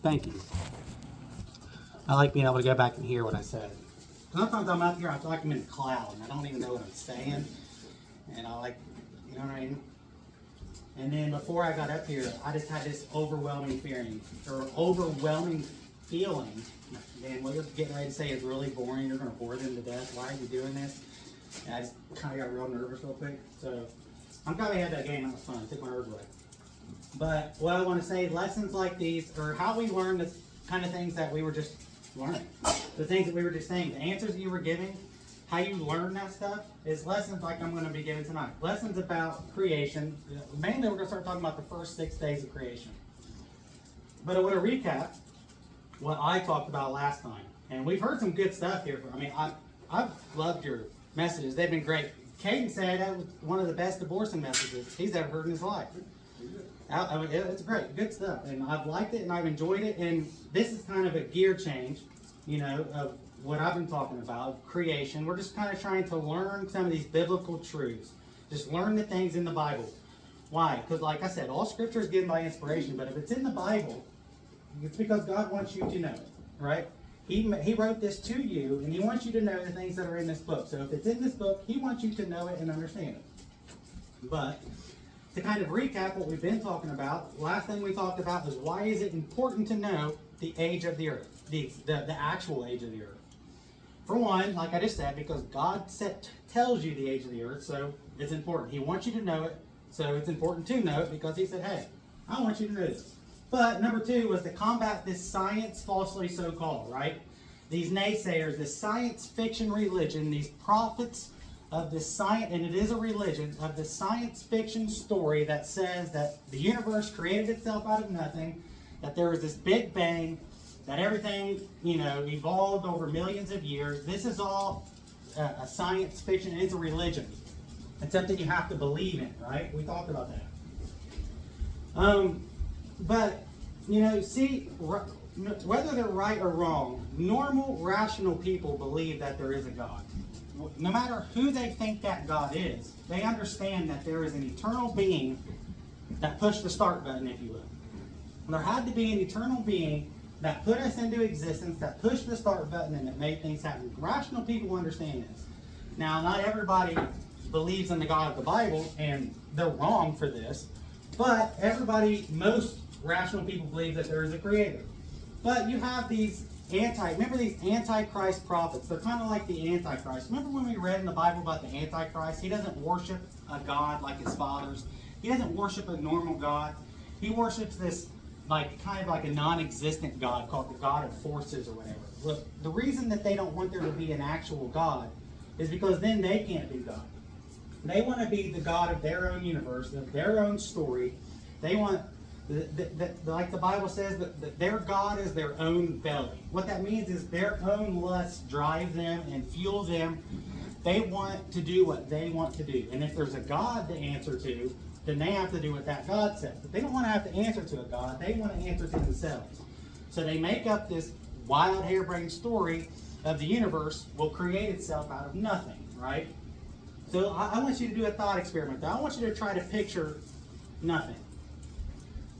Thank you. I like being able to go back and hear what I said. Sometimes I'm up here, I feel like I'm in a cloud and I don't even know what I'm saying. And I like, you know what I mean? And then before I got up here, I just had this overwhelming feeling. And what you're getting ready to say is really boring. You're going to bore them to death. Why are you doing this? And I just kind of got real nervous real quick. So I'm glad we had that game. That was fun. It took my nerves away. But what I want to say, lessons like these, or how we learn the kind of things that we were just learning. The things that we were just saying, the answers that you were giving, how you learn that stuff, is lessons like I'm going to be giving tonight. Lessons about creation. Mainly we're going to start talking about the first 6 days of creation. But I want to recap what I talked about last time. And we've heard some good stuff here. I mean, I've loved your messages. They've been great. Caden said that was one of the best abortion messages he's ever heard in his life. I mean, it's great, good stuff, and I've liked it and I've enjoyed it. And this is kind of a gear change, you know, of what I've been talking about, creation. We're just kind of trying to learn some of these biblical truths. Just learn the things in the Bible. Why? Because, like I said, all Scripture is given by inspiration. But if it's in the Bible, it's because God wants you to know it, right? He wrote this to you, and He wants you to know the things that are in this book. So if it's in this book, He wants you to know it and understand it. But to kind of recap what we've been talking about, last thing we talked about is why is it important to know the age of the earth, the actual age of the earth. For one, like I just said, because God tells you the age of the earth, so it's important. He wants you to know it, so it's important to know it because He said, hey, I want you to know this. But number 2 was to combat this science falsely so-called, right? These naysayers, this science fiction religion, these prophets of this science, and it is a religion, of this science fiction story that says that the universe created itself out of nothing, that there was this big bang, that everything, you know, evolved over millions of years. This is all a science fiction. It's a religion. It's something you have to believe in, right? We talked about that. But, you know, see, whether they're right or wrong, normal, rational people believe that there is a God. No matter who they think that God is, they understand that there is an eternal being that pushed the start button, if you will. There had to be an eternal being that put us into existence, that pushed the start button, and that made things happen. Rational people understand this. Now, not everybody believes in the God of the Bible, and they're wrong for this, but most rational people believe that there is a creator. But you have these remember these Antichrist prophets? They're kind of like the Antichrist. Remember when we read in the Bible about the Antichrist? He doesn't worship a God like his fathers. He doesn't worship a normal God. He worships this kind of like a non-existent God called the God of forces or whatever. Look, the reason that they don't want there to be an actual God is because then they can't be God. They want to be the God of their own universe, of their own story. They want, like the Bible says, that their God is their own belly. What that means is their own lust drives them and fuels them. They want to do what they want to do. And if there's a God to answer to, then they have to do what that God says. But they don't want to have to answer to a God. They want to answer to themselves. So they make up this wild, harebrained story of the universe will create itself out of nothing, right? So I want you to do a thought experiment. I want you to try to picture nothing.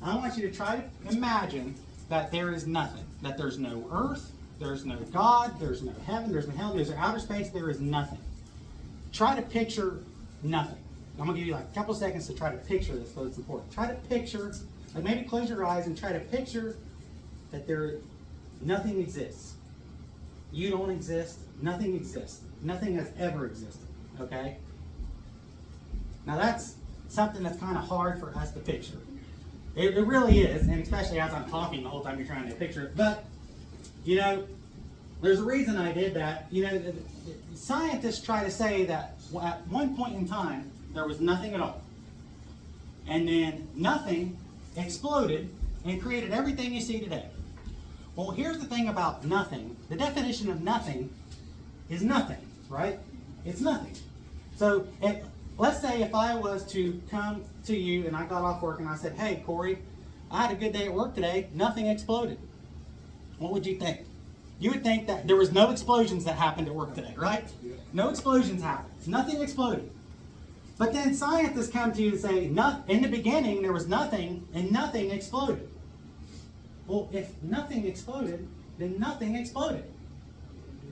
I want you to try to imagine that there is nothing. That there's no earth, there's no God, there's no heaven, there's no hell, there's no outer space, there is nothing. Try to picture nothing. I'm going to give you like a couple seconds to try to picture this because it's important. Try to picture, like maybe close your eyes and try to picture that nothing exists. You don't exist, nothing exists. Nothing has ever existed, okay? Now that's something that's kind of hard for us to picture. It really is, and especially as I'm talking the whole time you're trying to picture it. But, you know, there's a reason I did that. You know, scientists try to say that at one point in time, there was nothing at all. And then nothing exploded and created everything you see today. Well, here's the thing about nothing. The definition of nothing is nothing, right? It's nothing. So let's say if I was to come to you and I got off work and I said, hey, Corey, I had a good day at work today. Nothing exploded. What would you think? You would think that there was no explosions that happened at work today, right? No explosions happened. Nothing exploded. But then scientists come to you and say, in the beginning there was nothing and nothing exploded. Well, if nothing exploded, then nothing exploded.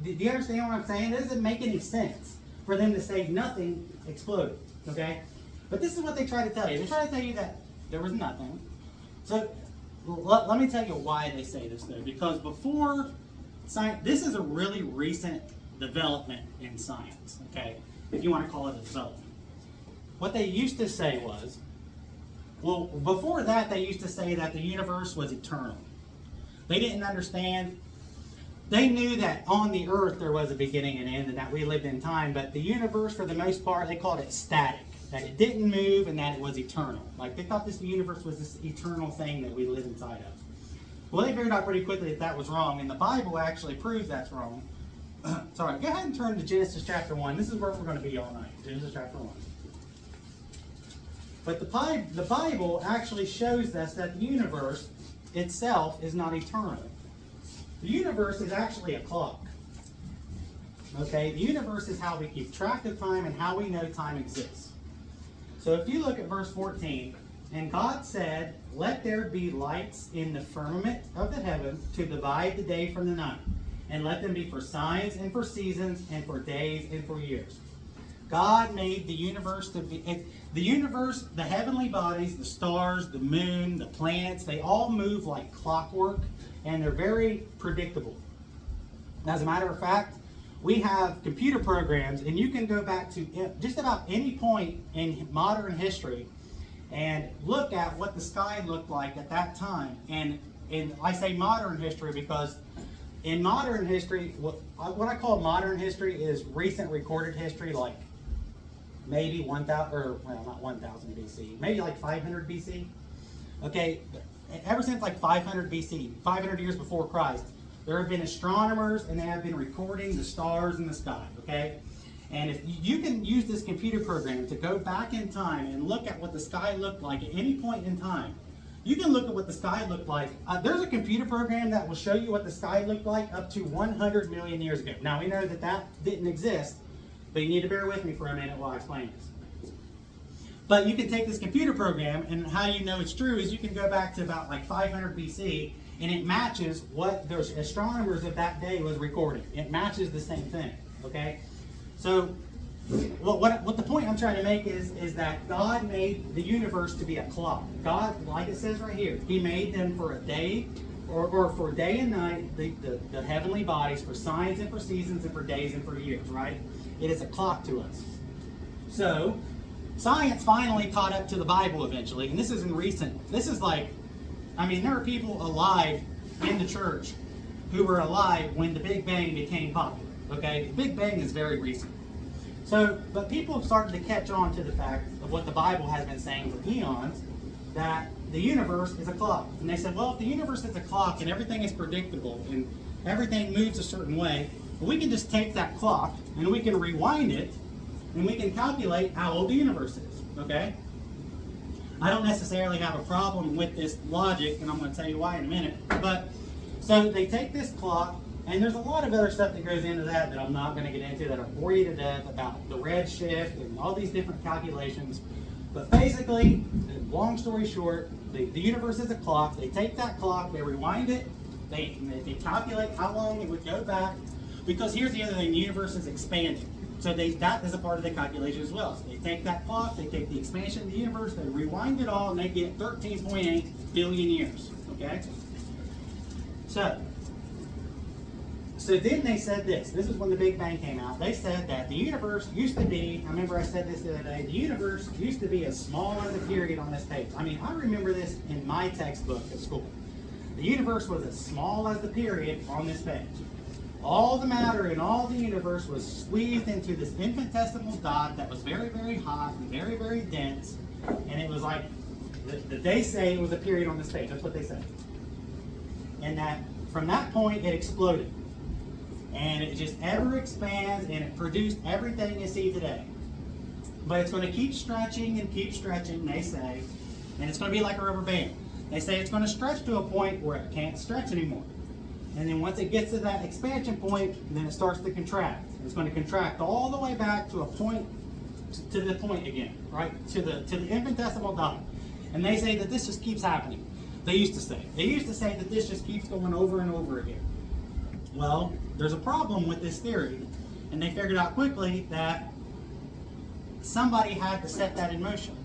Do you understand what I'm saying? It doesn't make any sense for them to say nothing exploded, okay? But this is what they try to tell you. They try to tell you that there was nothing. So let me tell you why they say this, though. Because before science, this is a really recent development in science, okay? If you want to call it a development. What they used to say was, well, before that, they used to say that the universe was eternal. They didn't understand. They knew that on the earth there was a beginning and end and that we lived in time, but the universe, for the most part, they called it static. That it didn't move and that it was eternal. Like, they thought this universe was this eternal thing that we live inside of. Well, they figured out pretty quickly that that was wrong, and the Bible actually proves that's wrong. Sorry, go ahead and turn to Genesis chapter 1. This is where we're going to be all night. Genesis chapter 1. But the Bible actually shows us that the universe itself is not eternal. The universe is actually a clock. Okay, the universe is how we keep track of time and how we know time exists. So if you look at verse 14, and God said, "Let there be lights in the firmament of the heaven to divide the day from the night, and let them be for signs and for seasons and for days and for years." God made the universe to be, the universe, the heavenly bodies, the stars, the moon, the planets, they all move like clockwork, and they're very predictable. As a matter of fact, we have computer programs, and you can go back to just about any point in modern history and look at what the sky looked like at that time. And I say modern history because in modern history, what I call modern history is recent recorded history, like maybe 1,000, or well, not 1,000 BC, maybe like 500 BC. Okay, ever since like 500 BC, 500 years before Christ, there have been astronomers and they have been recording the stars in the sky, okay? And if you can use this computer program to go back in time and look at what the sky looked like at any point in time, you can look at what the sky looked like. There's a computer program that will show you what the sky looked like up to 100 million years ago. Now, we know that that didn't exist, but you need to bear with me for a minute while I explain this. But you can take this computer program, and how you know it's true is you can go back to about like 500 BC, and it matches what those astronomers of that day was recording. It matches the same thing, okay? So what the point I'm trying to make is that God made the universe to be a clock. God, like it says right here, He made them for a day, or for day and night, the heavenly bodies, for signs and for seasons and for days and for years, right? It is a clock to us. So science finally caught up to the Bible eventually, and this is like, I mean, there are people alive in the church who were alive when the Big Bang became popular, okay? The Big Bang is very recent. So, but people have started to catch on to the fact of what the Bible has been saying for eons, that the universe is a clock. And they said, well, if the universe is a clock and everything is predictable and everything moves a certain way, well, we can just take that clock and we can rewind it and we can calculate how old the universe is, okay? I don't necessarily have a problem with this logic, and I'm going to tell you why in a minute. But so they take this clock, and there's a lot of other stuff that goes into that I'm not going to get into, that'll bore you to death, about the redshift and all these different calculations. But basically, long story short, the universe is a clock. They take that clock, they rewind it, they calculate how long it would go back. Because here's the other thing, the universe is expanding. So that is a part of the calculation as well. So they take that clock, they take the expansion of the universe, they rewind it all, and they get 13.8 billion years. Okay? So then they said this. This is when the Big Bang came out. They said that the universe used to be, I remember I said this the other day, the universe used to be as small as a period on this page. I mean, I remember this in my textbook at school. The universe was as small as the period on this page. All the matter in all the universe was squeezed into this infinitesimal dot that was very, very hot and very, very dense. And it was like, they say it was a period on this page. That's what they say. And that from that point, it exploded. And it just ever expands, and it produced everything you see today. But it's going to keep stretching, they say. And it's going to be like a rubber band. They say it's going to stretch to a point where it can't stretch anymore. And then once it gets to that expansion point, then it starts to contract. It's going to contract all the way back to a point, to the point again, right? To the infinitesimal dot. And they say that this just keeps happening. They used to say. They used to say that this just keeps going over and over again. Well, there's a problem with this theory, and they figured out quickly that somebody had to set that in motion.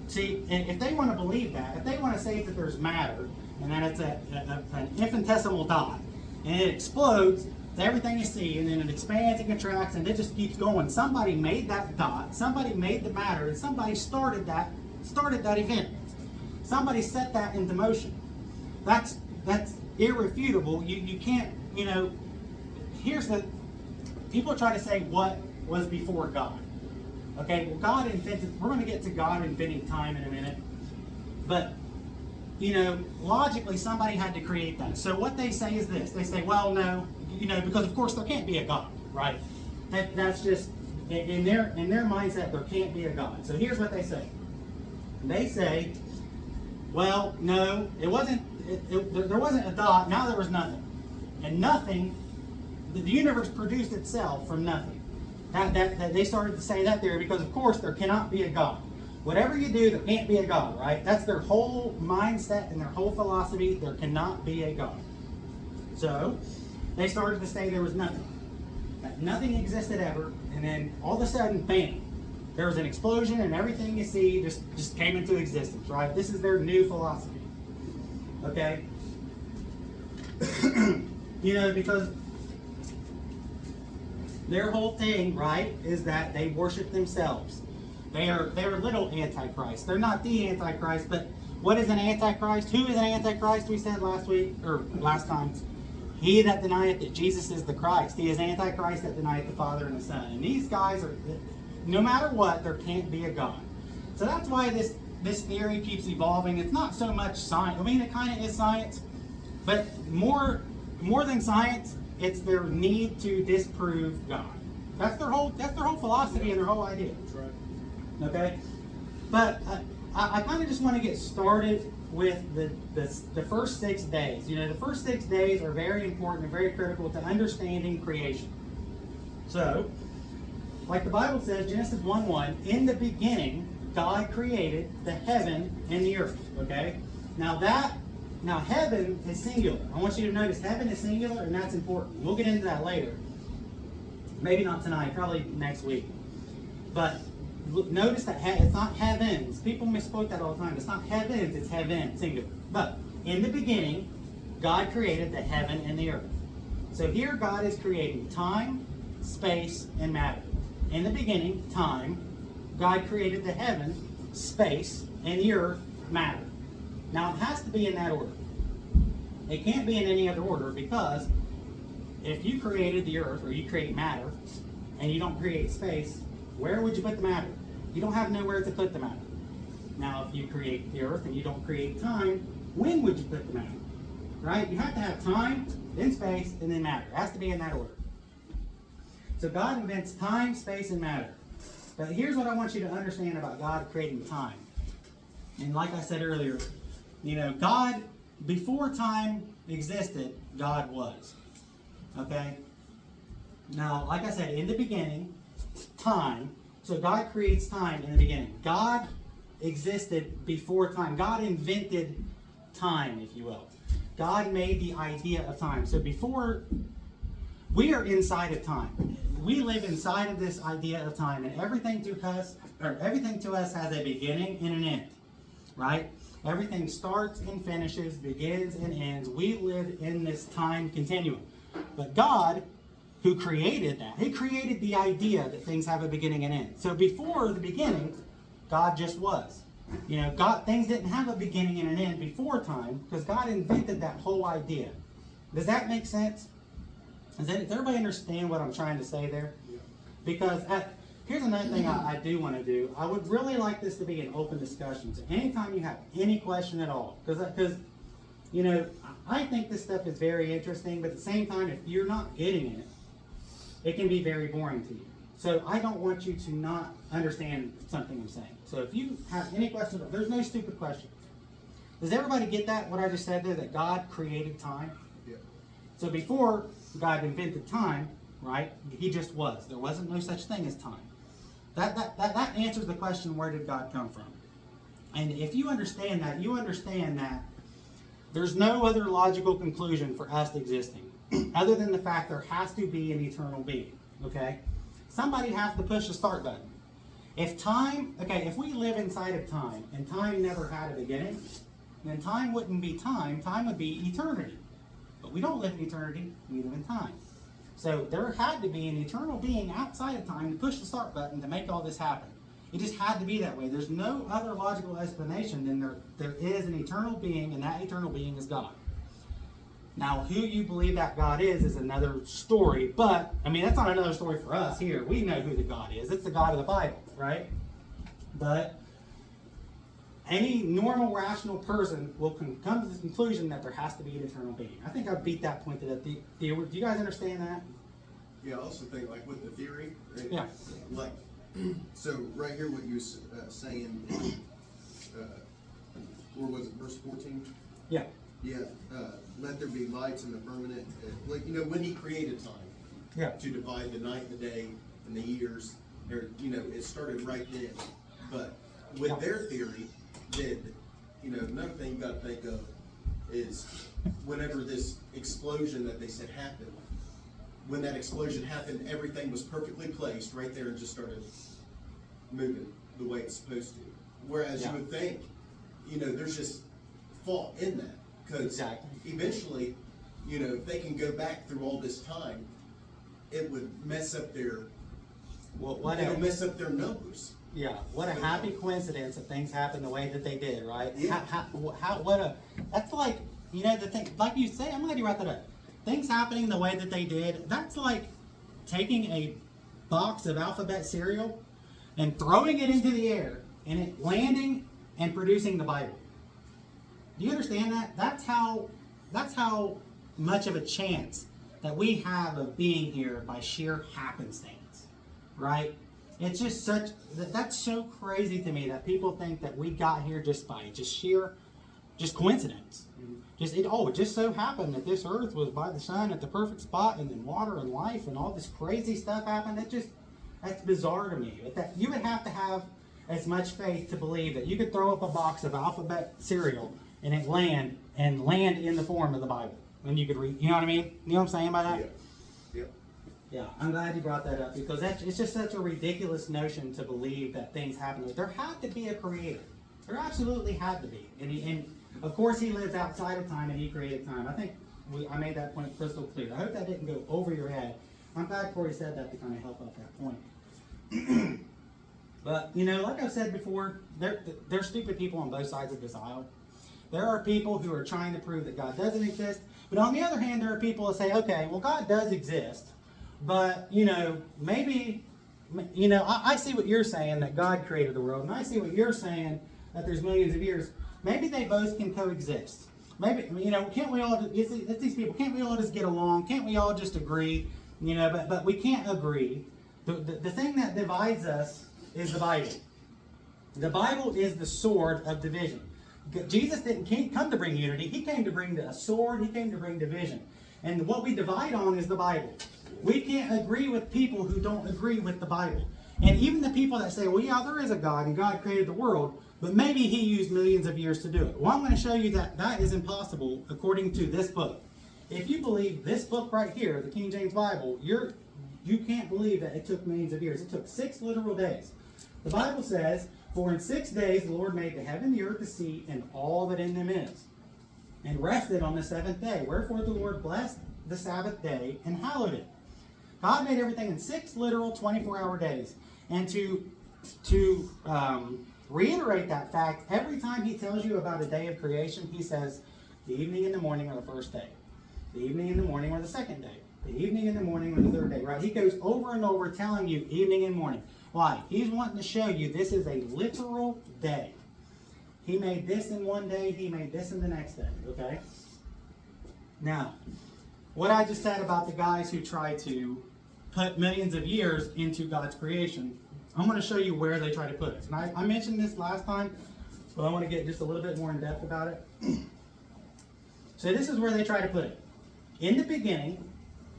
See, if they want to believe that, if they want to say that there's matter, and that it's an infinitesimal dot, and it explodes to everything you see, and then it expands and contracts, and it just keeps going. Somebody made that dot, somebody made the matter, and somebody started that event. Somebody set that into motion. That's irrefutable. You can't, here's the, people try to say what was before God. Okay, well, God invented, we're going to get to God inventing time in a minute, but, logically somebody had to create that. So what they say is this, they say, well, no, because of course there can't be a God, right? That's just, in their mindset, there can't be a God. So here's what they say. They say, well, no, it wasn't, there wasn't a dot, now there was nothing. And nothing, the universe produced itself from nothing. That they started to say that there because, of course, there cannot be a God. Whatever you do, there can't be a God, right? That's their whole mindset and their whole philosophy. There cannot be a God. So they started to say there was nothing. That nothing existed ever, and then all of a sudden, bam, there was an explosion, and everything you see just came into existence, right? This is their new philosophy. Okay? Because their whole thing, right, is that they worship themselves. They're little antichrist. They're not the antichrist, but what is an antichrist? Who is an antichrist? We said last week, or last time. He that denieth that Jesus is the Christ. He is antichrist that denieth the Father and the Son. And these guys are, no matter what, there can't be a God. So that's why this theory keeps evolving. It's not so much science. I mean, it kind of is science, but more than science, it's their need to disprove God. That's their whole philosophy and their whole idea. That's right. Okay, but I kind of just want to get started with the first 6 days. The first 6 days are very important and very critical to understanding creation. So, like the Bible says, Genesis 1:1, in the beginning, God created the heaven and the earth. Okay, now heaven is singular. I want you to notice heaven is singular, and that's important. We'll get into that later. Maybe not tonight, probably next week. But notice that it's not heavens. People misquote that all the time. It's not heavens, it's heaven, singular. But in the beginning, God created the heaven and the earth. So here God is creating time, space, and matter. In the beginning, time, God created the heaven, space, and the earth, matter. Now it has to be in that order. It can't be in any other order, because if you created the earth, or you create matter, and you don't create space, where would you put the matter? You don't have nowhere to put the matter. Now if you create the earth and you don't create time, when would you put the matter? Right? You have to have time, then space, and then matter. It has to be in that order. So God invents time, space, and matter. But here's what I want you to understand about God creating time. And like I said earlier, God, before time existed, God was. Okay? Now, like I said, in the beginning, time. So God creates time in the beginning. God existed before time. God invented time, if you will. God made the idea of time. So before, we are inside of time. We live inside of this idea of time, and everything to us has a beginning and an end. Right? Everything starts and finishes, begins and ends. We live in this time continuum. But God, who created that, He created the idea that things have a beginning and end. So before the beginning, God just was. Things didn't have a beginning and an end before time, because God invented that whole idea. Does that make sense? Does everybody understand what I'm trying to say there? Yeah. Because here's another thing I do want to do. I would really like this to be an open discussion. So anytime you have any question at all, because I think this stuff is very interesting, but at the same time, if you're not getting it, it can be very boring to you. So I don't want you to not understand something I'm saying. So if you have any questions, there's no stupid questions. Does everybody get that, what I just said there, that God created time? Yeah. So before God invented time, right, He just was. There wasn't no such thing as time. That answers the question, where did God come from? And if you understand that, There's no other logical conclusion for us existing other than the fact there has to be an eternal being, okay? Somebody has to push the start button. If we live inside of time and time never had a beginning, then time wouldn't be time, time would be eternity. But we don't live in eternity, we live in time. So there had to be an eternal being outside of time to push the start button to make all this happen. It just had to be that way. There's no other logical explanation than there is an eternal being, and that eternal being is God. Now, who you believe that God is another story, but, I mean, that's not another story for us here. We know who the God is. It's the God of the Bible, right? But any normal, rational person will come to the conclusion that there has to be an eternal being. I think I beat that point to death. Do you guys understand that? Yeah, I also think, like, with the theory, right? Yeah. Like, so right here, what you saying, or was it verse 14? Yeah. Yeah, let there be lights in the firmament. Like, when he created time, Yeah. to divide the night and the day and the years, or, it started right then. But with Yeah. their theory, another thing you got to think of is whenever this explosion that they said happened, when that explosion happened, everything was perfectly placed right there and just started moving the way it's supposed to. Whereas Yeah. you would think, there's just fault in that. Because Exactly. eventually, if they can go back through all this time, it would mess up their, it'll mess up their numbers. Yeah, what a happy coincidence that things happen the way that they did, right? Yeah. That's like, the thing, like you say, I'm glad you brought that up. Things happening the way that they did, that's like taking a box of alphabet cereal and throwing it into the air and it landing and producing the Bible. Do you understand that? That's how much of a chance that we have of being here by sheer happenstance, right? It's just that's so crazy to me that people think that we got here just by sheer coincidence. It just so happened that this earth was by the sun at the perfect spot, and then water and life and all this crazy stuff happened. That's bizarre to me. That you would have to have as much faith to believe that you could throw up a box of alphabet cereal and it land in the form of the Bible. And you could read, you know what I mean? You know what I'm saying by that? Yeah. Yep. Yeah, I'm glad you brought that up because it's just such a ridiculous notion to believe that things happen. There had to be a creator. There absolutely had to be. And of course he lives outside of time and he created time. I think I made that point crystal clear. I hope that didn't go over your head. I'm glad Corey said that to kind of help out that point. But, like I said before, there's stupid people on both sides of this aisle. There are people who are trying to prove that God doesn't exist. But on the other hand, there are people that say, okay, well, God does exist. But, maybe, I see what you're saying, that God created the world. And I see what you're saying, that there's millions of years. Maybe they both can coexist. Maybe, can't we all, it's these people, can't we all just get along? Can't we all just agree? But we can't agree. The thing that divides us is the Bible. The Bible is the sword of division. Jesus didn't come to bring unity. He came to bring a sword. He came to bring division. And what we divide on is the Bible. We can't agree with people who don't agree with the Bible. And even the people that say, well, yeah, there is a God and God created the world, but maybe he used millions of years to do it. Well, I'm going to show you that that is impossible according to this book. If you believe this book right here, the King James Bible, you can't believe that it took millions of years. It took 6 literal days. The Bible says, for in 6 days the Lord made the heaven, the earth, the sea, and all that in them is, and rested on the 7th day. Wherefore the Lord blessed the Sabbath day and hallowed it. God made everything in 6 literal 24-hour days. And to reiterate that fact, every time he tells you about a day of creation, he says, the evening and the morning are the first day. The evening and the morning are the second day. The evening and the morning are the third day, right? He goes over and over telling you evening and morning. Why? He's wanting to show you this is a literal day. He made this in one day, he made this in the next day, okay? Now, what I just said about the guys who try to put millions of years into God's creation, I'm going to show you where they try to put it. And I mentioned this last time, but I want to get just a little bit more in depth about it. So this is where they try to put it. In the beginning,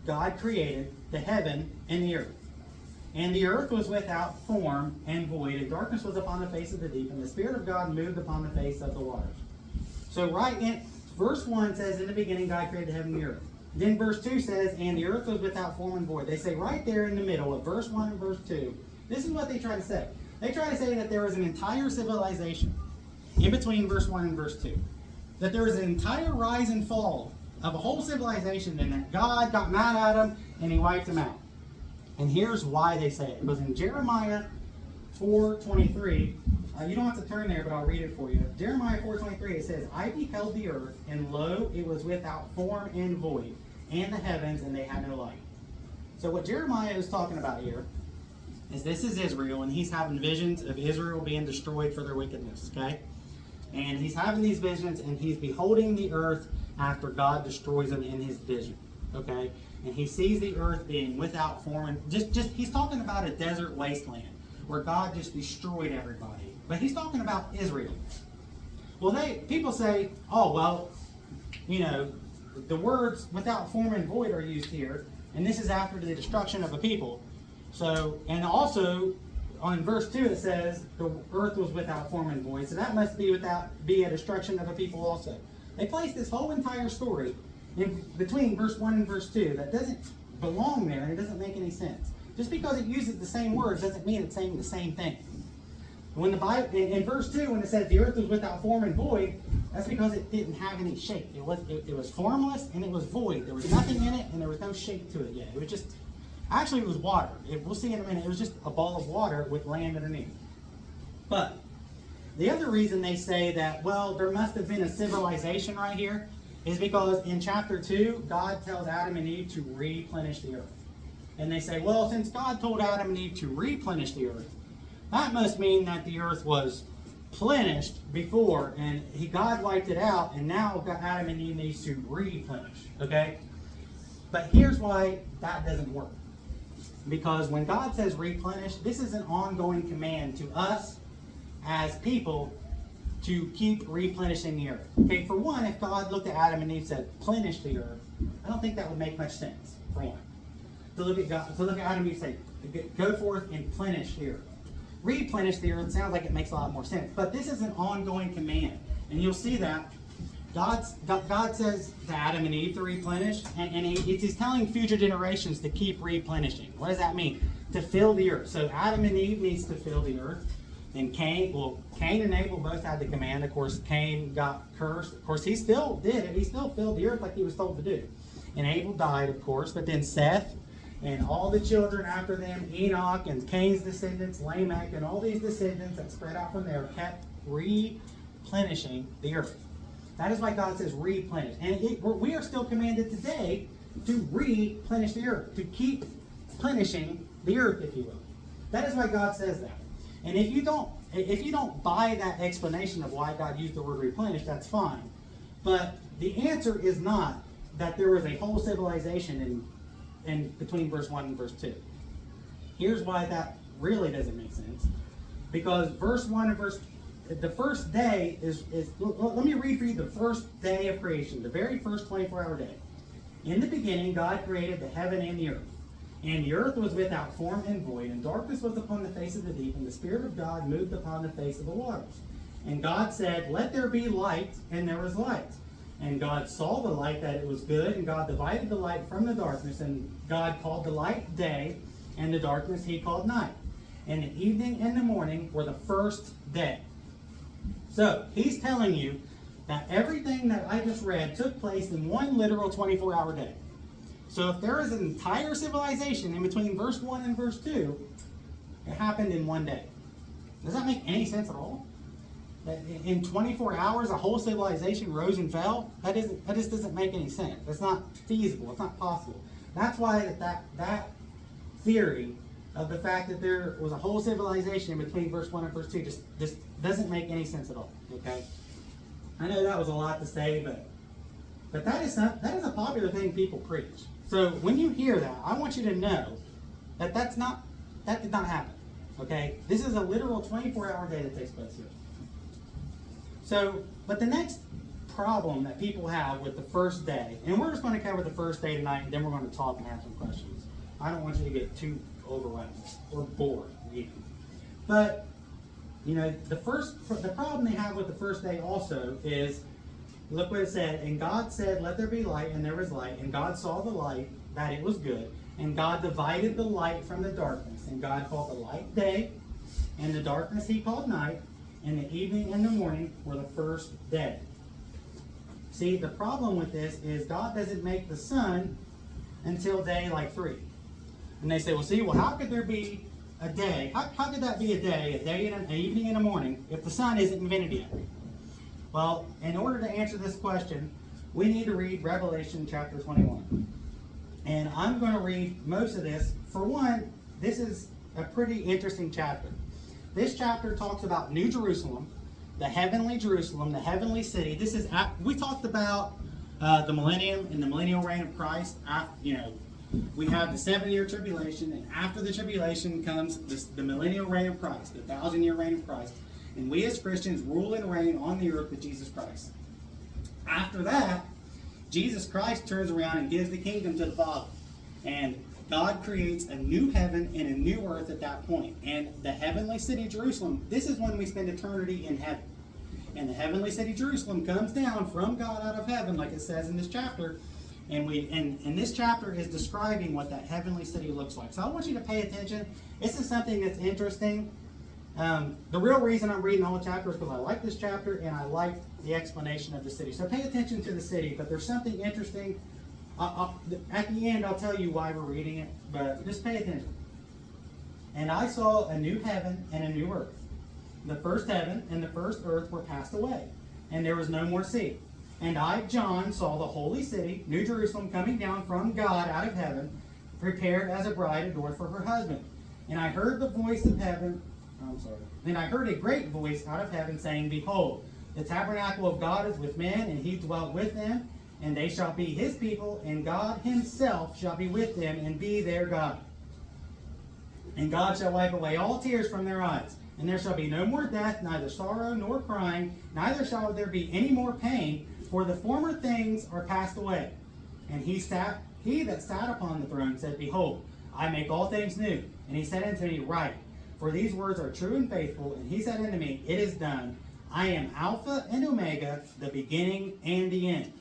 God created the heaven and the earth. And the earth was without form and void, and darkness was upon the face of the deep, and the Spirit of God moved upon the face of the waters. So Verse 1 says, in the beginning God created heaven and the earth. Then verse 2 says, and the earth was without form and void. They say right there in the middle of verse 1 and verse 2, this is what they try to say. They try to say that there was an entire civilization in between verse 1 and verse 2. That there was an entire rise and fall of a whole civilization, and that God got mad at them and he wiped them out. And here's why they say it. It was in Jeremiah 4:23. You don't have to turn there, but I'll read it for you. Jeremiah 4:23, it says, I beheld the earth, and lo, it was without form and void, and the heavens, and they had no light. So what Jeremiah is talking about here is this is Israel, and he's having visions of Israel being destroyed for their wickedness, okay? And he's having these visions, and he's beholding the earth after God destroys them in his vision, okay? And he sees the earth being without form. And just he's talking about a desert wasteland where God just destroyed everybody. But he's talking about Israel. Well, people say, oh, well, you know, the words without form and void are used here, and this is after the destruction of a people. So, and also, on verse 2 it says the earth was without form and void, so that must be a destruction of a people also. They place this whole entire story in between verse 1 and verse 2 that doesn't belong there, and it doesn't make any sense. Just because it uses the same words doesn't mean it's saying the same thing. When the Bible, in verse 2, when it says the earth was without form and void, that's because it didn't have any shape. It was formless and it was void. There was nothing in it and there was no shape to it yet. It was just, actually it was water. We'll see in a minute. It was just a ball of water with land underneath. But the other reason they say that, well, there must have been a civilization right here is because in chapter 2, God tells Adam and Eve to replenish the earth. And they say, well, since God told Adam and Eve to replenish the earth, that must mean that the earth was plenished before, and God wiped it out, and now Adam and Eve needs to replenish, okay? But here's why that doesn't work. Because when God says replenish, this is an ongoing command to us as people to keep replenishing the earth. Okay, for one, if God looked at Adam and Eve and said, plenish the earth, I don't think that would make much sense, for one. To look at Adam and Eve and say, go forth and plenish the earth. Replenish the earth sounds like it makes a lot more sense. But this is an ongoing command. And you'll see that God says to Adam and Eve to replenish, and he's telling future generations to keep replenishing. What does that mean? To fill the earth. So Adam and Eve needs to fill the earth. And Cain and Abel both had the command. Of course, Cain got cursed. Of course, he still did it. He still filled the earth like he was told to do. And Abel died, of course. But then Seth and all the children after them, Enoch and Cain's descendants, Lamech, and all these descendants that spread out from there kept replenishing the earth. That is why God says replenish. And we are still commanded today to replenish the earth, to keep plenishing the earth, if you will. That is why God says that. And if you don't buy that explanation of why God used the word replenish, that's fine. But the answer is not that there was a whole civilization in between verse 1 and verse 2. Here's why that really doesn't make sense. Because verse 1 and the first day is let me read for you the first day of creation, the very first 24-hour day. In the beginning, God created the heaven and the earth. And the earth was without form and void, and darkness was upon the face of the deep, and the Spirit of God moved upon the face of the waters. And God said, let there be light, and there was light. And God saw the light that it was good, and God divided the light from the darkness, and God called the light day, and the darkness he called night. And the evening and the morning were the first day. So, he's telling you that everything that I just read took place in one literal 24-hour day. So if there is an entire civilization in between verse 1 and verse 2, it happened in one day. Does that make any sense at all? That in 24 hours, a whole civilization rose and fell? That just doesn't make any sense. That's not feasible. It's not possible. That's why that theory of the fact that there was a whole civilization in between verse 1 and verse 2 just doesn't make any sense at all. Okay? I know that was a lot to say, but that is a popular thing people preach. So when you hear that, I want you to know that that did not happen. Okay? This is a literal 24-hour day that takes place here. So, but the next problem that people have with the first day, and we're just going to cover the first day tonight, and then we're going to talk and have some questions. I don't want you to get too overwhelmed or bored even. But, you know, the problem they have with the first day also is Look what it said. And God said, let there be light, and there was light. And God saw the light, that it was good. And God divided the light from the darkness. And God called the light day, and the darkness he called night. And the evening and the morning were the first day. See, the problem with this is God doesn't make the sun until day like 3. And they say, well, how could there be a day? How could that be a day and an evening and a morning, if the sun isn't invented yet? Well, in order to answer this question, we need to read Revelation chapter 21. And I'm going to read most of this. For one, this is a pretty interesting chapter. This chapter talks about New Jerusalem, the heavenly Jerusalem, the heavenly city. We talked about the millennium and the millennial reign of Christ. We have the 7-year tribulation, and after the tribulation comes the millennial reign of Christ, the 1,000-year reign of Christ. And we as Christians rule and reign on the earth with Jesus Christ. After that, Jesus Christ turns around and gives the kingdom to the Father. And God creates a new heaven and a new earth at that point. And the heavenly city Jerusalem, this is when we spend eternity in heaven. And the heavenly city Jerusalem comes down from God out of heaven, like it says in this chapter. And this chapter is describing what that heavenly city looks like. So I want you to pay attention. This is something that's interesting. The real reason I'm reading the whole chapter is because I like this chapter and I like the explanation of the city. So pay attention to the city, but there's something interesting. At the end, I'll tell you why we're reading it, but just pay attention. And I saw a new heaven and a new earth. The first heaven and the first earth were passed away, and there was no more sea. And I, John, saw the holy city, New Jerusalem, coming down from God out of heaven, prepared as a bride adored for her husband. And I heard the voice of heaven, and I heard a great voice out of heaven saying, behold, the tabernacle of God is with men, and he dwelt with them, and they shall be his people, and God himself shall be with them, and be their God. And God shall wipe away all tears from their eyes, and there shall be no more death, neither sorrow nor crying, neither shall there be any more pain, for the former things are passed away. And he that sat upon the throne said, behold, I make all things new. And he said unto me, write, for these words are true and faithful. And he said unto me, it is done. I am Alpha and Omega, the beginning and the end.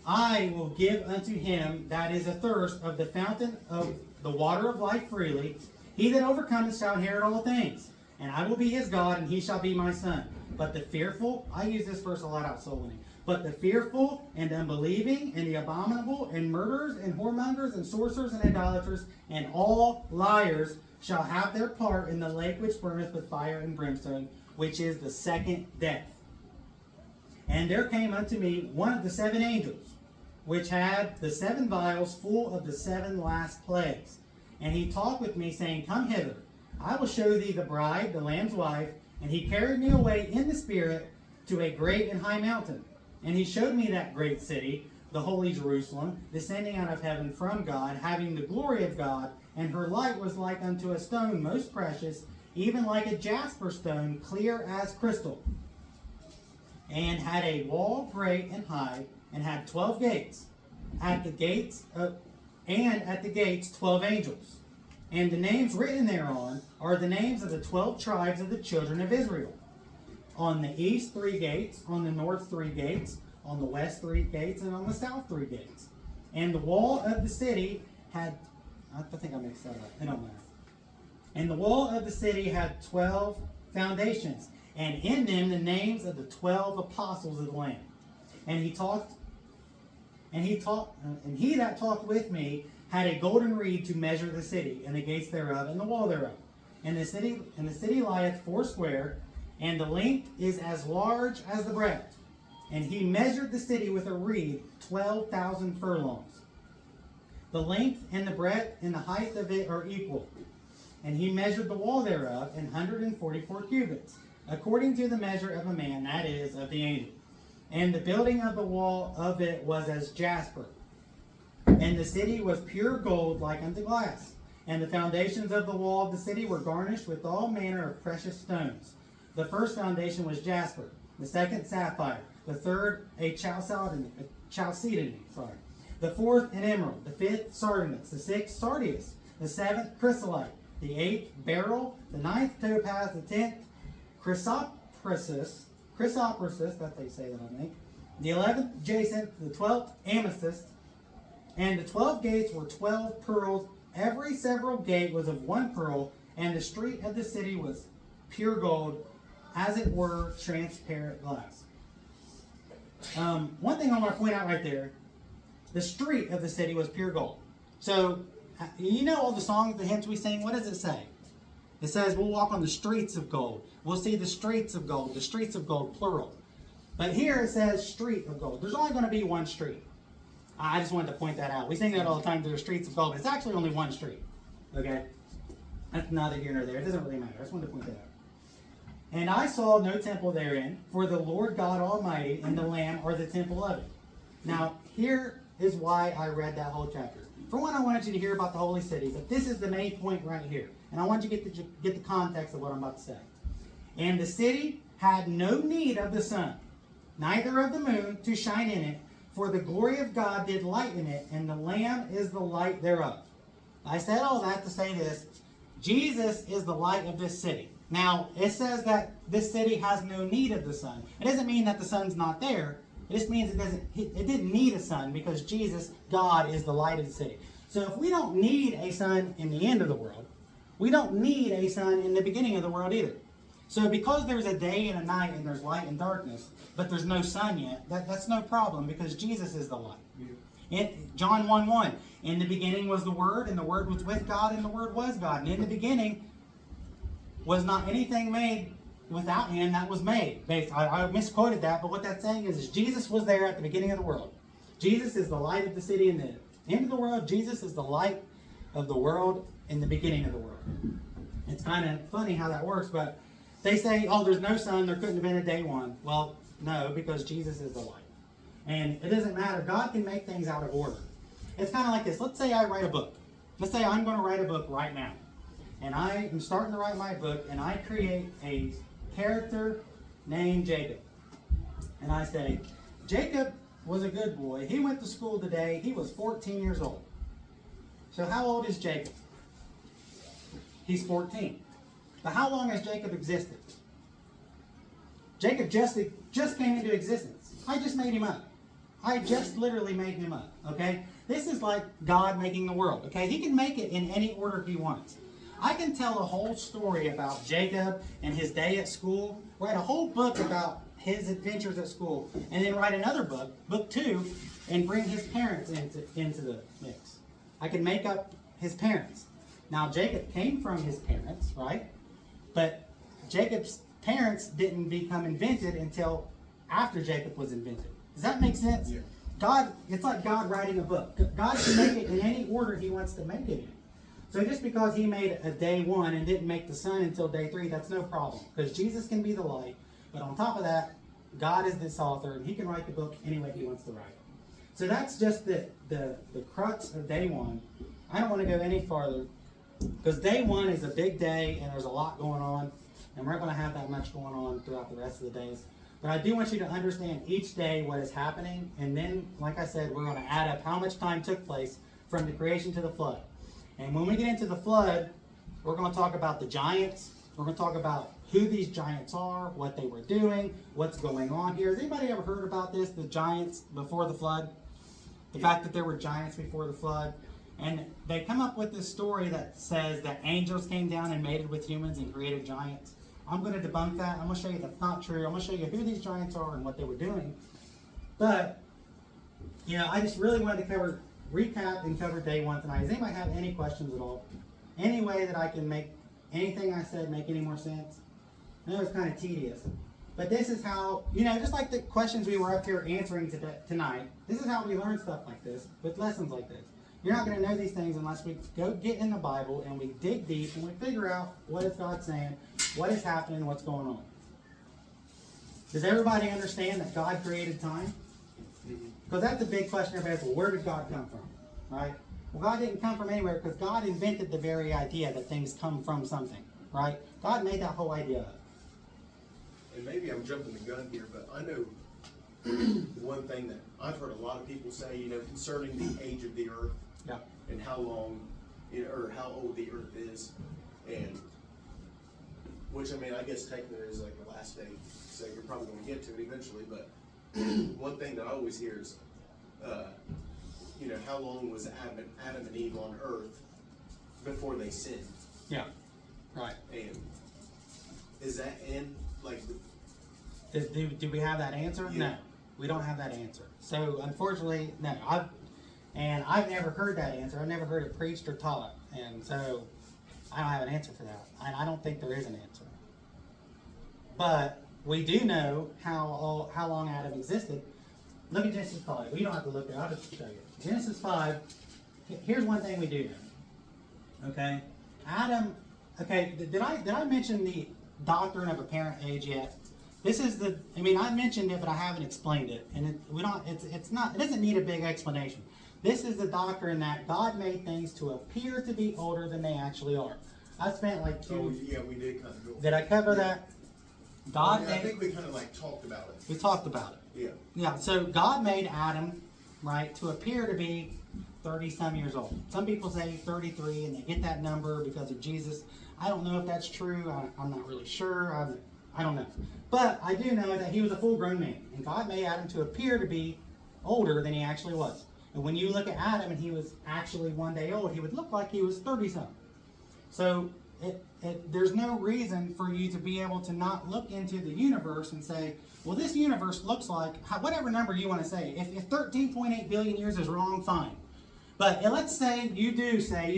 I will give unto him that is athirst of the fountain of the water of life freely. He that overcometh shall inherit all things, and I will be his God, and he shall be my son. But the fearful, I use this verse a lot out soul winning. But the fearful and unbelieving and the abominable and murderers and whoremongers and sorcerers and idolaters and all liars shall have their part in the lake which burneth with fire and brimstone, which is the second death. And there came unto me one of the 7 angels, which had the 7 vials full of the 7 last plagues. And he talked with me, saying, come hither, I will show thee the bride, the Lamb's wife. And he carried me away in the Spirit to a great and high mountain. And he showed me that great city, the holy Jerusalem, descending out of heaven from God, having the glory of God. And her light was like unto a stone most precious, even like a jasper stone, clear as crystal. And had a wall great and high, and had 12 gates. At the gates 12 angels. And the names written thereon are the names of the 12 tribes of the children of Israel. On the east 3 gates, on the north 3 gates, on the west 3 gates, and on the south 3 gates. And the wall of the city had, I think I mixed that up, it don't matter. And the wall of the city had 12 foundations, and in them the names of the 12 apostles of the Lamb. And he that talked with me had a golden reed to measure the city, and the gates thereof, and the wall thereof. And the city lieth 4 square, and the length is as large as the breadth. And he measured the city with a reed 12,000 furlongs. The length and the breadth and the height of it are equal. And he measured the wall thereof 144 cubits, according to the measure of a man, that is, of the angel. And the building of the wall of it was as jasper. And the city was pure gold like unto glass. And the foundations of the wall of the city were garnished with all manner of precious stones. The first foundation was jasper, the second sapphire, the third a chalcedony, the fourth an emerald, the fifth sardonyx, the sixth sardius, the seventh chrysolite, the 8th beryl, the 9th topaz, the 10th chrysoprasus, that they say that I think, the 11th jacinth, the 12th amethyst, and the 12 gates were 12 pearls. Every several gate was of 1 pearl, and the street of the city was pure gold, as it were transparent glass. One thing I want to point out right there, the street of the city was pure gold. So, you know all the songs, the hymns we sing, what does it say? It says we'll walk on the streets of gold. We'll see the streets of gold, plural. But here it says street of gold. There's only going to be one street. I just wanted to point that out. We sing that all the time, there's streets of gold, but it's actually only one street. Okay? That's neither here nor there. It doesn't really matter. I just wanted to point that out. And I saw no temple therein, for the Lord God Almighty and the Lamb are the temple of it. Now, here is why I read that whole chapter. For one, I wanted you to hear about the holy city, but this is the main point right here. And I want you to get the context of what I'm about to say. And the city had no need of the sun, neither of the moon to shine in it, for the glory of God did lighten it, and the Lamb is the light thereof. I said all that to say this. Jesus is the light of this city. Now, it says that this city has no need of the sun. It doesn't mean that the sun's not there. It just means it didn't need a sun because Jesus, God, is the light of the city. So if we don't need a sun in the end of the world, we don't need a sun in the beginning of the world either. So because there's a day and a night and there's light and darkness, but there's no sun yet, that's no problem because Jesus is the light. John 1:1, in the beginning was the Word, and the Word was with God, and the Word was God. And in the beginning was not anything made without Him that was made. I misquoted that, but what that's saying is Jesus was there at the beginning of the world. Jesus is the light of the city in the end of the world. Jesus is the light of the world in the beginning of the world. It's kind of funny how that works, but they say, oh, there's no sun, there couldn't have been a day one. Well, no, because Jesus is the light. And it doesn't matter. God can make things out of order. It's kind of like this. Let's say I write a book. Let's say I'm going to write a book right now. And I am starting to write my book, and I create a character named Jacob. And I say, Jacob was a good boy. He went to school today. He was 14 years old. So how old is Jacob? He's 14. But how long has Jacob existed? Jacob just came into existence. I just made him up. I just literally made him up. Okay? This is like God making the world. Okay? He can make it in any order He wants. I can tell a whole story about Jacob and his day at school, write a whole book about his adventures at school, and then write another book, book 2, and bring his parents into the mix. I can make up his parents. Now, Jacob came from his parents, right? But Jacob's parents didn't become invented until after Jacob was invented. Does that make sense? Yeah. God, it's like God writing a book. God can make it in any order He wants to make it in. So just because He made a day 1 and didn't make the sun until day 3, that's no problem. Because Jesus can be the light. But on top of that, God is this author, and He can write the book any way He wants to write it. So that's just the crux of day 1. I don't want to go any farther. Because day 1 is a big day, and there's a lot going on. And we're not going to have that much going on throughout the rest of the days. But I do want you to understand each day what is happening. And then, like I said, we're going to add up how much time took place from the creation to the flood. And when we get into the flood, we're going to talk about the giants. We're going to talk about who these giants are, what they were doing, what's going on here. Has anybody ever heard about this, the giants before the flood? The fact that there were giants before the flood? And they come up with this story that says that angels came down and mated with humans and created giants. I'm going to debunk that. I'm going to show you that's not true. I'm going to show you who these giants are and what they were doing. But, I just really wanted to recap and cover day 1 tonight. Does anybody have any questions at all? Any way that I can make anything I said make any more sense? I know it's kind of tedious. But this is how, just like the questions we were up here answering tonight, this is how we learn stuff like this, with lessons like this. You're not going to know these things unless we go get in the Bible and we dig deep and we figure out what is God saying, what is happening, what's going on. Does everybody understand that God created time? Because that's a big question everybody has. Well, where did God come from? Right? Well, God didn't come from anywhere because God invented the very idea that things come from something. Right? God made that whole idea up. And maybe I'm jumping the gun here, but I know the one thing that I've heard a lot of people say, concerning the age of the earth. Yeah. And how long, or how old the earth is. And, which I mean, I guess technically is like the last day, so you're probably gonna get to it eventually, but one thing that I always hear is, you know, how long was Adam and Eve on earth before they sinned? Yeah, right. And is that in, like, Do we have that answer? Yeah. No, we don't have that answer. So unfortunately, no. I've never heard that answer. I've never heard it preached or taught, and so I don't have an answer for that. And I don't think there is an answer. But we do know how long Adam existed. Look at Genesis 5. We don't have to look there. I'll just show you. Genesis 5. Here's one thing we do know. Okay, Adam. Okay, did I mention the doctrine of apparent age yet? This is the. I mean, I mentioned it, but I haven't explained it, and we don't. It's not. It doesn't need a big explanation. This is the doctrine that God made things to appear to be older than they actually are. I spent like two. oh, yeah, we did kind of go. Did I cover that? God Yeah, I made. think we kind of like talked about it. We talked about it. Yeah. Yeah. So God made Adam, right, to appear to be 30-some years old. Some people say 33, and they get that number because of Jesus. I don't know if that's true. I'm not really sure. I don't know. But I do know that he was a full-grown man, and God made Adam to appear to be older than he actually was. And when you look at Adam and he was actually one day old, he would look like he was 30-some. So there's no reason for you to be able to not look into the universe and say, well, this universe looks like, whatever number you want to say. If 13.8 billion years is wrong, fine. But let's say you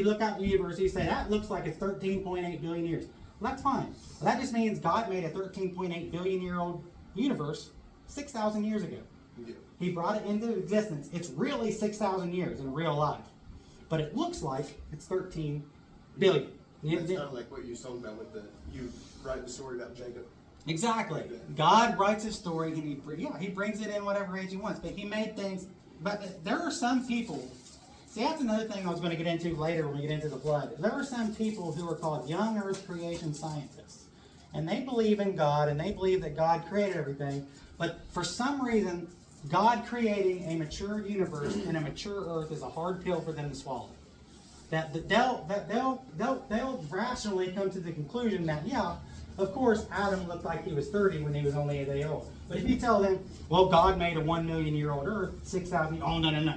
look out the universe, you say, that looks like it's 13.8 billion years. Well, that's fine. Well, that just means God made a 13.8 billion year old universe 6,000 years ago. Yeah. He brought it into existence. It's really 6,000 years in real life. But it looks like it's 13 billion. It's kind of like what you were talking about with you write the story about Jacob. Exactly. God writes a story and he brings it in whatever age he wants. But he made things. But there are some people. See, that's another thing I was going to get into later when we get into the flood. There are some people who are called young earth creation scientists. And they believe in God and they believe that God created everything. But for some reason, God creating a mature universe and a mature earth is a hard pill for them to swallow. They'll rationally come to the conclusion that, yeah, of course, Adam looked like he was 30 when he was only a day old. But if you tell them, well, God made a 1 million year old earth, 6,000, oh, no.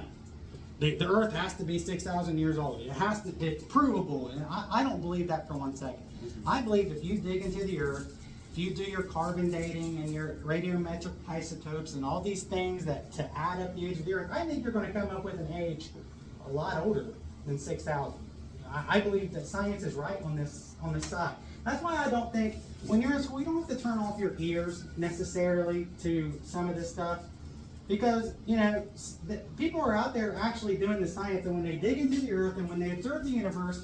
The earth has to be 6,000 years old. It's provable. And I don't believe that for 1 second. I believe if you dig into the earth, if you do your carbon dating and your radiometric isotopes and all these things that to add up the age of the earth, I think you're going to come up with an age a lot older than 6,000. I believe that science is right on this side. That's why I don't think when you're in school, you don't have to turn off your ears necessarily to some of this stuff. Because, you know, people are out there actually doing the science, and when they dig into the earth and when they observe the universe,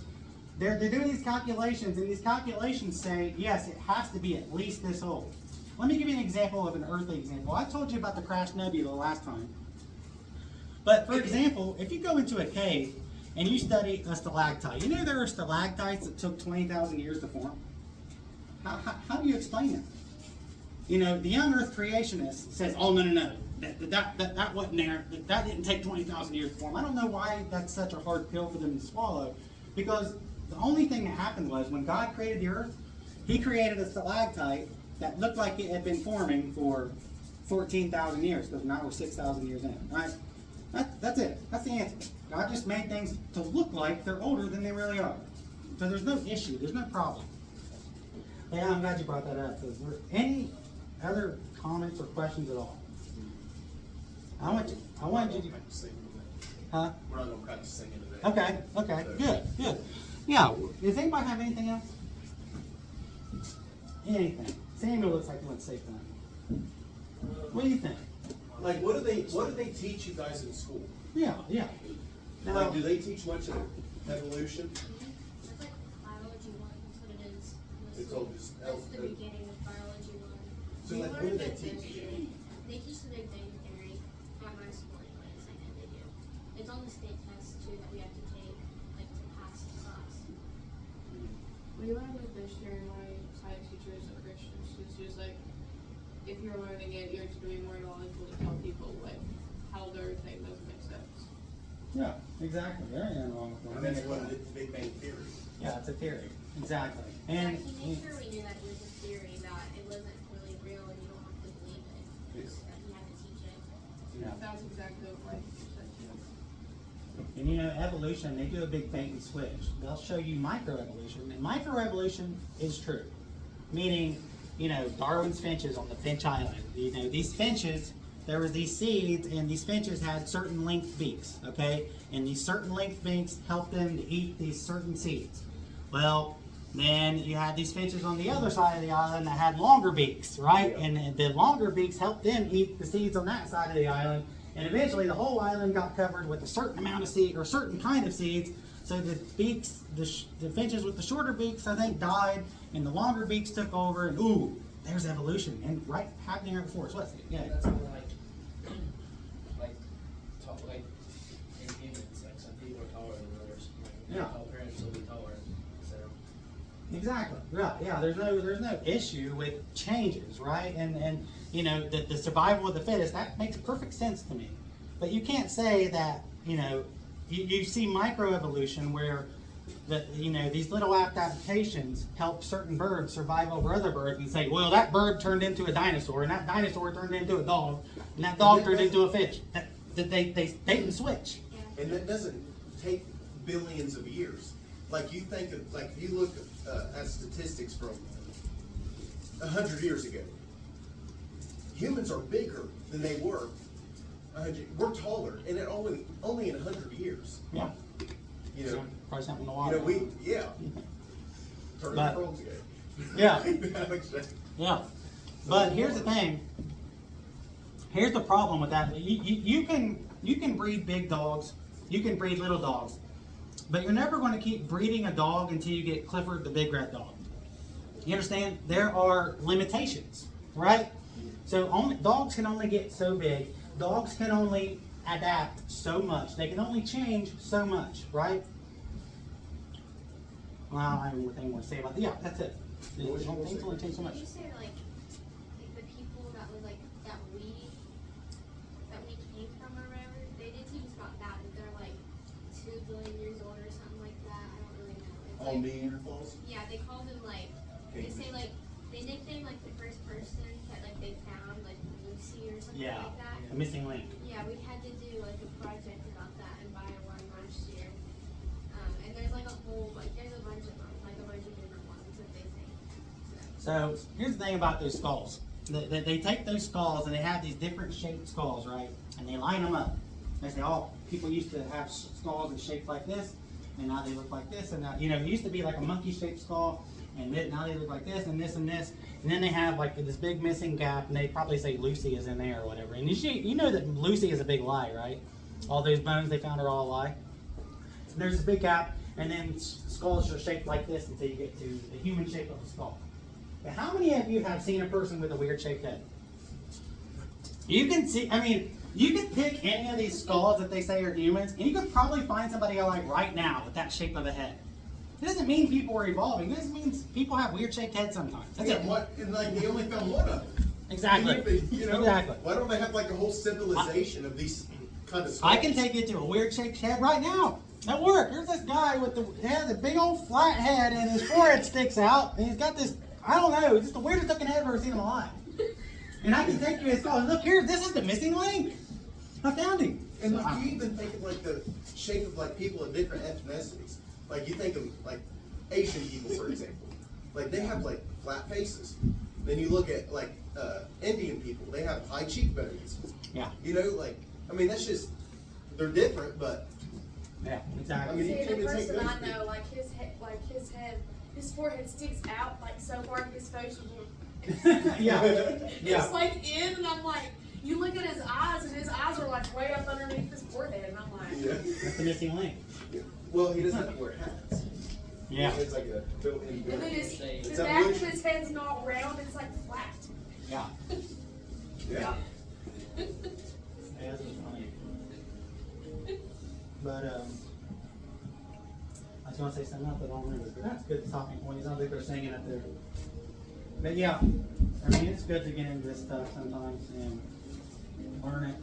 they're doing these calculations, and these calculations say, yes, it has to be at least this old. Let me give you an example of an earthly example. I told you about the crashed nebula last time. But, for example, if you go into a cave and you study a stalactite, you know there are stalactites that took 20,000 years to form? How do you explain that? You know, the young earth creationist says, oh, no. That wasn't there. That didn't take 20,000 years to form. I don't know why that's such a hard pill for them to swallow. Because the only thing that happened was when God created the earth, he created a stalactite that looked like it had been forming for 14,000 years. Because now we're 6,000 years in. Right? That's it. That's the answer. God just made things to look like they're older than they really are. So there's no issue. There's no problem. Yeah, I'm glad you brought that up. Is there any other comments or questions at all? I want you to. Huh? We're not going to practice singing today. Okay, good. Yeah, does anybody have anything else? Anything? Samuel looks like he wants to say something. What do you think? Like, what do they teach you guys in school? Yeah. Now, Like, do they teach much of evolution? That's like biology 1, that's what it is. It's all just That's the beginning of biology 1. So, We like, what learn do they the Big teach? Bang. They teach the Big Bang Theory at my school anyways, I know they do. It's on the state test too that we have to take, like, to pass the class. We learned with this year, my science teacher is a Christian, so she was like, if you're learning it, you're to be more knowledgeable to tell people, like, how their thing doesn't make sense. yeah, exactly. There ain't nothing wrong with And that. that's what the Big Bang Theory. Yeah, it's a theory. Exactly. Like, And he made sure we knew that it was a theory, that it wasn't really real and you don't have to believe it. Just that he had to teach it. yeah. That's exactly what you said too. And you know, evolution, they do a big bait and switch. They'll show you microevolution, and microevolution is true. Meaning, you know, Darwin's finches on the Finch Island. You know, these finches, there were these seeds, and these finches had certain length beaks, okay? And these certain length beaks helped them to eat these certain seeds. Well, then you had these finches on the other side of the island that had longer beaks, right? Yeah. And the longer beaks helped them eat the seeds on that side of the island. And eventually the whole island got covered with a certain amount of seed, or a certain kind of seeds. So the beaks, the finches with the shorter beaks, I think, died, and the longer beaks took over, and ooh, there's evolution. And right happening right before us. What's it? Yeah. That's more like in humans, like some people are taller than others. Like, Yeah. tall parents will be taller, so. Exactly. Right. Yeah. There's no issue with changes, right? And you know, the survival of the fittest, that makes perfect sense to me. But you can't say that, you know, you see microevolution where you know, these little adaptations help certain birds survive over other birds, and say, well, that bird turned into a dinosaur, and that dinosaur turned into a dog, and that dog turned into a fish. That they can switch. Yeah. And that doesn't take billions of years. Like you think of, like if you look at statistics from 100 years ago, humans are bigger than they were. We're taller, and it only in 100 years. Yeah. You know, Probably something in the you water. know, yeah. Turning But- frogs ago. Yeah. Yeah. But here's the thing. Here's the problem with that. You can breed big dogs. You can breed little dogs. But you're never going to keep breeding a dog until you get Clifford the big red dog. You understand? There are limitations, right? So dogs can only get so big. Dogs can only adapt so much. They can only change so much, right? Well, I don't have anything more to say about that. Yeah, that's it. What was your Things only change so much. Did you say like the people that was like that we came from or whatever? They did teach us about that they're like 2 billion years old or something like that. I don't really know. It's All like, Neanderthals? yeah, they called them like they say like they nicknamed like the first person that like they found like Lucy or something Yeah, like that. a missing link. Yeah, we had to do like a project about that in Bio One last year. And there's like a whole there's a bunch of them, like a bunch of different ones that they think. So here's the thing about those skulls. They take those skulls and they have these different shaped skulls, right? And they line them up. They say, oh, people used to have skulls that shaped like this, and now they look like this. And now, you know, it used to be like a monkey-shaped skull, and now they look like this and this and this. And then they have like this big missing gap, and they probably say Lucy is in there or whatever. And you know that Lucy is a big lie, right? All those bones they found are all a lie. So there's this big gap, and then skulls are shaped like this until you get to the human shape of a skull. But how many of you have seen a person with a weird shaped head? You can see, I mean, you can pick any of these skulls that they say are humans, and you could probably find somebody like right now with that shape of a head. It doesn't mean people are evolving. It just means people have weird shaped heads sometimes. That's Yeah, it. and like they only found one of them. Exactly. You know, Exactly. why don't they have like a whole civilization of these kind of skulls? I can take you to a weird shaped head right now. At work, there's this guy with the big old flat head, and his forehead sticks out, and he's got this, I don't know, just the weirdest looking head I've ever seen in my life. And I can take you to his skull, and look here, this is the missing link. I found him. And like you even think of like the shape of like people of different ethnicities. Like you think of like Asian people, for example. Like they have like flat faces. Then you look at like Indian people, they have high cheekbones. Yeah, You know, like I mean that's just they're different, but yeah, I exactly. mean you See, can the even take person those. I know, like his head, his forehead sticks out like so far, his facial. Yeah, It's yeah. like in, and I'm like, you look at his eyes, and his eyes are like way up underneath his forehead, and I'm like, Yeah. That's the missing link. Well, he doesn't have to wear hats. Yeah, It's like a built-in. and then his It's the back of evolution. his head's not round, it's like flat. yeah. Yeah. Yeah, that's funny. But I was gonna say something else, but I don't remember. But that's a good talking point. I don't think they're singing up there. But yeah, I mean, it's good to get into this stuff sometimes and learn it.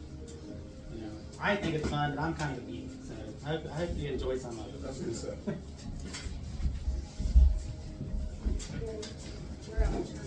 You know, I think it's fun, but I'm kind of a geek, so I hope you enjoy some of it. That's good stuff. We're out of time.